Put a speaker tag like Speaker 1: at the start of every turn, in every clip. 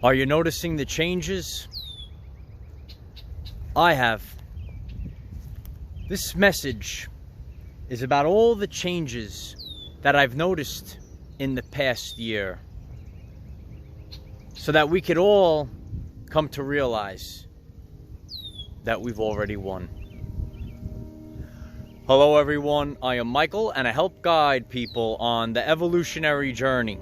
Speaker 1: Are you noticing the changes? I have. This message is about all the changes that I've noticed in the past year, so that we could all come to realize that we've already won. Hello everyone, I am Michael and I help guide people on the evolutionary journey.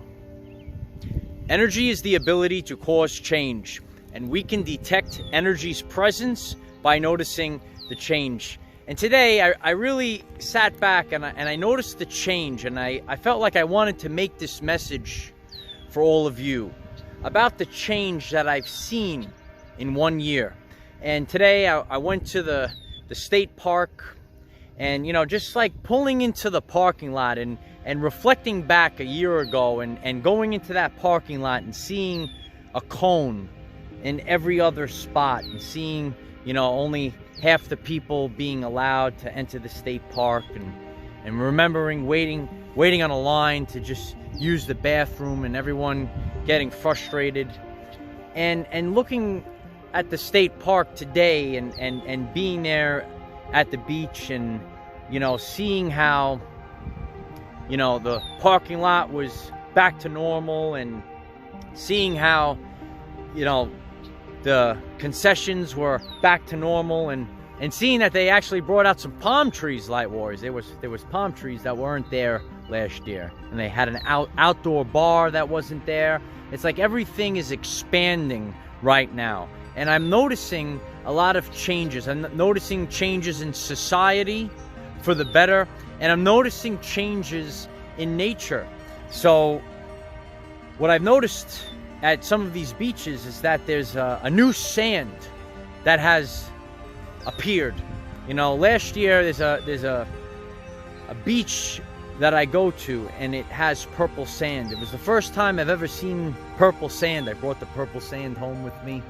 Speaker 1: Energy is the ability to cause change, and we can detect energy's presence by noticing the change. And today I really sat back and I noticed the change, and I felt like I wanted to make this message for all of you about the change that I've seen in 1 year. And today I went to the state park, and just like pulling into the parking lot and reflecting back a year ago and going into that parking lot and seeing a cone in every other spot, and seeing only half the people being allowed to enter the state park, and remembering waiting on a line to just use the bathroom, and everyone getting frustrated, and looking at the state park today and being there at the beach, and seeing how the parking lot was back to normal, and seeing how the concessions were back to normal, and seeing that they actually brought out some palm trees, Light Warriors. There was palm trees that weren't there last year, and they had an outdoor bar that wasn't there. It's like everything is expanding right now, and I'm noticing a lot of changes. I'm noticing changes in society for the better, and I'm noticing changes in nature. So what I've noticed at some of these beaches is that there's a new sand that has appeared. Last year there's a beach that I go to, and it has purple sand. It was the first time I've ever seen purple sand. I brought the purple sand home with me.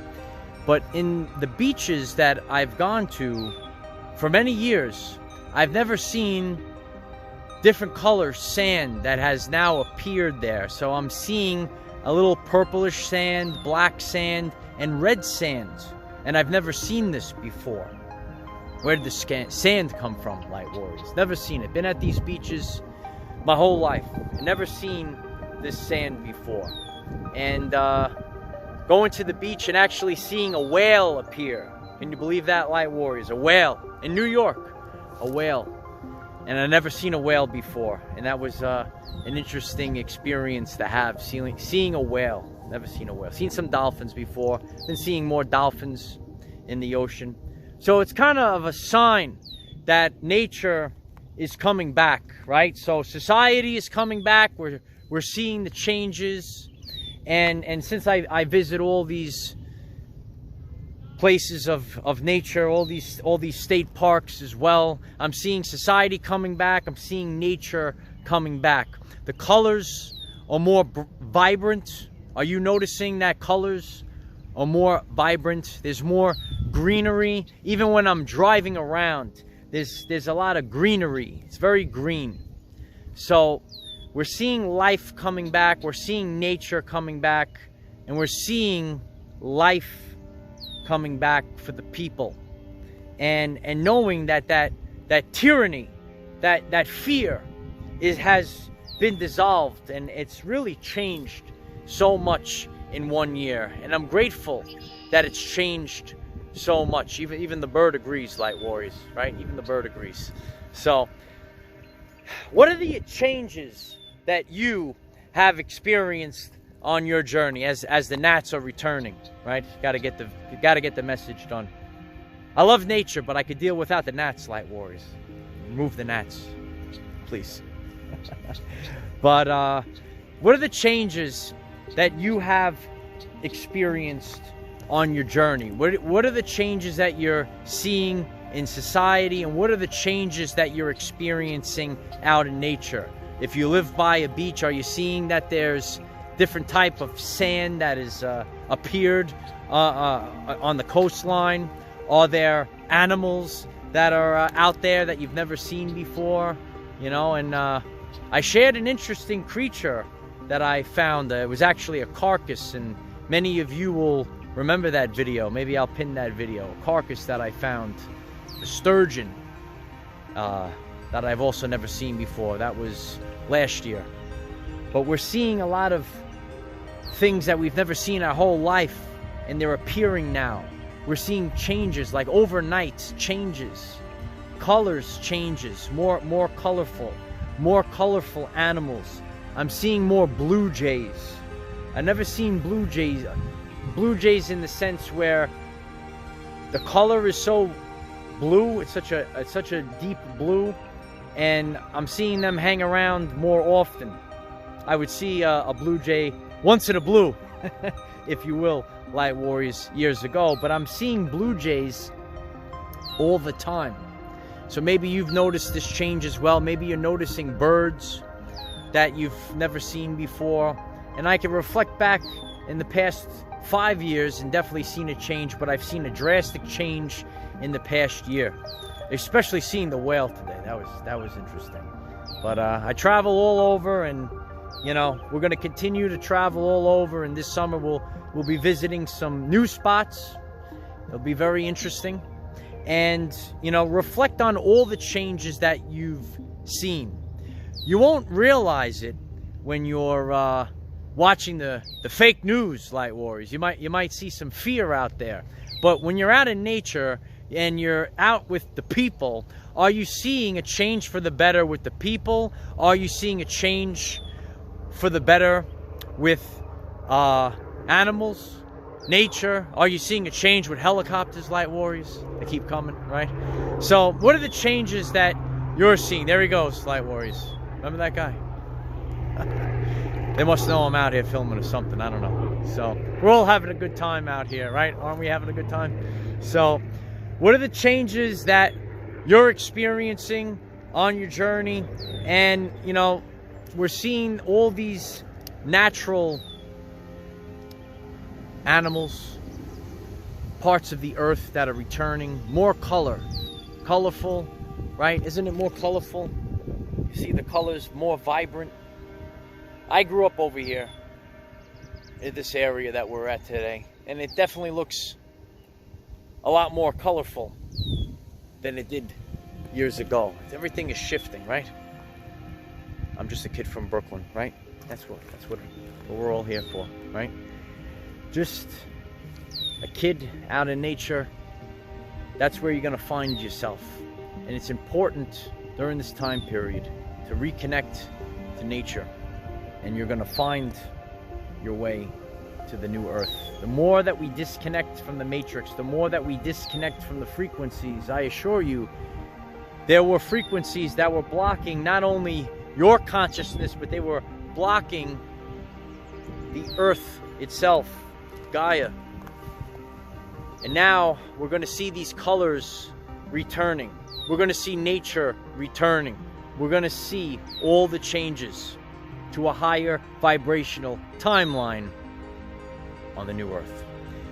Speaker 1: But in the beaches that I've gone to for many years, I've never seen different color sand that has now appeared there. So I'm seeing a little purplish sand, black sand, and red sand. And I've never seen this before. Where did the sand come from, Light Warriors? Never seen it. Been at these beaches my whole life. Never seen this sand before. And going to the beach and actually seeing a whale appear. Can you believe that, Light Warriors? A whale in New York. A whale. And I've never seen a whale before, and that was an interesting experience to have, seeing a whale. Never seen a whale. Seen some dolphins before. Been seeing more dolphins in the ocean. So it's kind of a sign that nature is coming back, right? So society is coming back. We're seeing the changes, and since I visit all these places of nature, all these state parks as well, I'm seeing society coming back. I'm seeing nature coming back. The colors are more vibrant. Are you noticing that colors are more vibrant? There's more greenery. Even when I'm driving around, there's a lot of greenery. It's very green. So we're seeing life coming back. We're seeing nature coming back, and we're seeing life coming back for the people, and knowing that tyranny, that fear has been dissolved, and it's really changed so much in 1 year. And I'm grateful that it's changed so much. Even the bird agrees, Light Warriors, right? Even the bird agrees. So what are the changes that you have experienced on your journey as the gnats are returning, right? You gotta get the message done. I love nature, but I could deal without the gnats, Light Warriors. Remove the gnats, please. But what are the changes that you have experienced on your journey? What are the changes that you're seeing in society, and what are the changes that you're experiencing out in nature? If you live by a beach, are you seeing that there's different type of sand that has appeared on the coastline? Are there animals that are out there that you've never seen before? And I shared an interesting creature that I found. It was actually a carcass, and Many of you will remember that video. Maybe I'll pin that video. A carcass that I found, a sturgeon, that I've also never seen before. That was last year. But we're seeing a lot of things that we've never seen our whole life, and they're appearing now. We're seeing changes, like overnight changes, colors changes, more colorful animals. I'm seeing more blue jays. I've never seen blue jays in the sense where the color is so blue. It's such a deep blue, and I'm seeing them hang around more often. I would see a blue jay once in a blue, if you will, Light Warriors, years ago. But I'm seeing blue jays all the time. So maybe you've noticed this change as well. Maybe you're noticing birds that you've never seen before. And I can reflect back in the past 5 years and definitely seen a change, but I've seen a drastic change in the past year. Especially seeing the whale today. That was interesting. But I travel all over, and you know, we're going to continue to travel all over, and this summer we'll be visiting some new spots. It'll be very interesting. And, you know, reflect on all the changes that you've seen. You won't realize it when you're watching the fake news, Light Warriors. You might see some fear out there. But when you're out in nature and you're out with the people, are you seeing a change for the better with the people? Are you seeing a change for the better with animals, nature? Are you seeing a change with helicopters, Light Warriors? They keep coming, right? So what are the changes that you're seeing? There he goes, Light Warriors. Remember that guy? They must know I'm out here filming or something. I don't know. So we're all having a good time out here, right? Aren't we having a good time? So what are the changes that you're experiencing on your journey? And, you know, we're seeing all these natural animals, parts of the earth that are returning. More colorful, right? Isn't it more colorful? You see the colors more vibrant. I grew up over here in this area that we're at today, and it definitely looks a lot more colorful than it did years ago. Everything is shifting, right? I'm just a kid from Brooklyn, right? That's what we're all here for, right? Just a kid out in nature. That's where you're gonna find yourself. And it's important during this time period to reconnect to nature. And you're gonna find your way to the new earth. The more that we disconnect from the matrix, the more that we disconnect from the frequencies, I assure you, there were frequencies that were blocking not only your consciousness, but they were blocking the earth itself, Gaia. And now we're going to see these colors returning. We're going to see nature returning. We're going to see all the changes to a higher vibrational timeline on the new earth.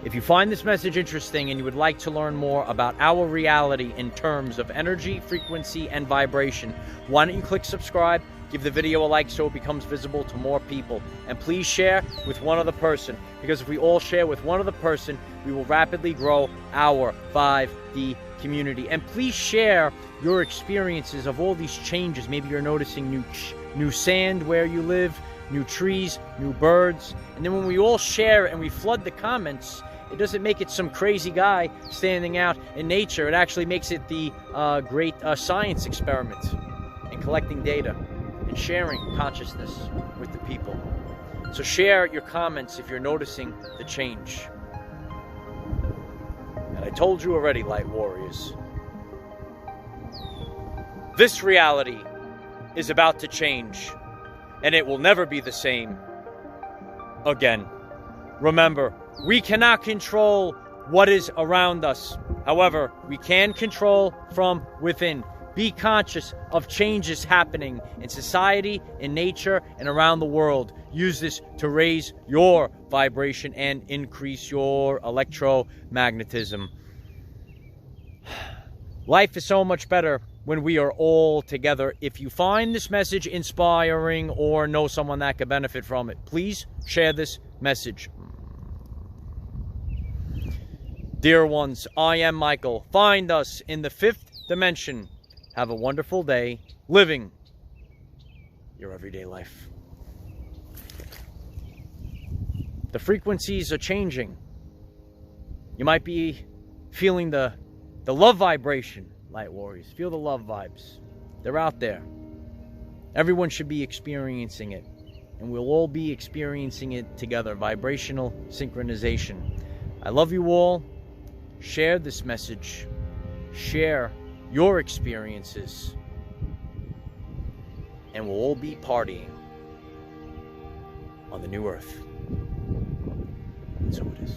Speaker 1: If you find this message interesting and you would like to learn more about our reality in terms of energy, frequency, and vibration, why don't you click subscribe, give the video a like so it becomes visible to more people, and please share with one other person, because if we all share with one other person, we will rapidly grow our 5D community. And please share your experiences of all these changes. Maybe you're noticing new sand where you live, new trees, new birds. And then when we all share and we flood the comments, it doesn't make it some crazy guy standing out in nature. It actually makes it the great science experiment in collecting data and sharing consciousness with the people. So share your comments if you're noticing the change. And I told you already, Light Warriors, this reality is about to change, and it will never be the same again. Remember, we cannot control what is around us. However, we can control from within. Be conscious of changes happening in society, in nature, and around the world. Use this to raise your vibration and increase your electromagnetism. Life is so much better when we are all together. If you find this message inspiring or know someone that could benefit from it, please share this message. Dear ones, I am Michael. Find us in the 5th dimension. Have a wonderful day living your everyday life. The frequencies are changing. You might be feeling the love vibration, light warriors. Feel the love vibes. They're out there. Everyone should be experiencing it. And we'll all be experiencing it together. Vibrational synchronization. I love you all. Share this message. Share your experiences. And we'll all be partying on the new earth. And so it is.